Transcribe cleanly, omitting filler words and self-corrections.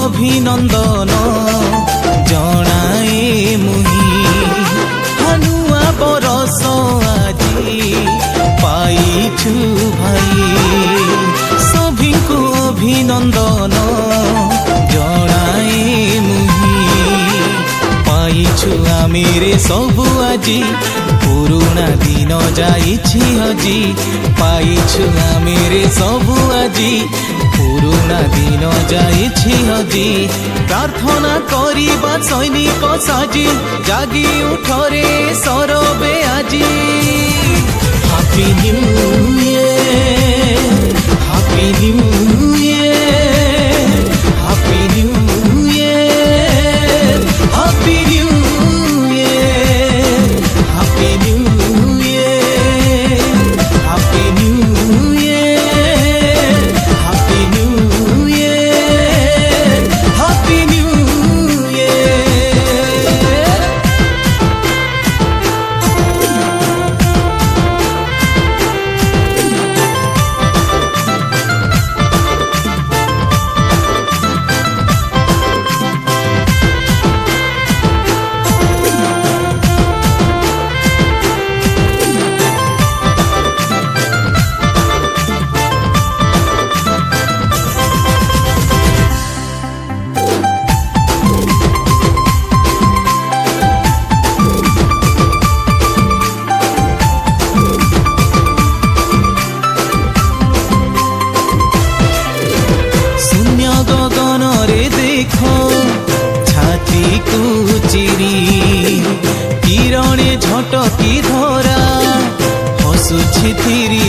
অভিনন্দন জনায়ে মুহি হানুয়া বরস আজি পাইছু ভাই সভিଙ୍କୁ অভিনন্দন জনায়ে মুহি পাইছু আমিরে সবু আজি পুরুণা দিন যাইছি হজি পাইছু আমিরে সবু আজি পুরুণা দিন যাইছি হজি প্রার্থনা করিবা সৈনিক সাজি জাগি উঠরে সরবে আজি happy new year happy new year happy new year happy new year happy new year happy new year happy new year happy new year ছাতি কুচিরি কিরণে ঝটকি ধরা হসুছি থিরি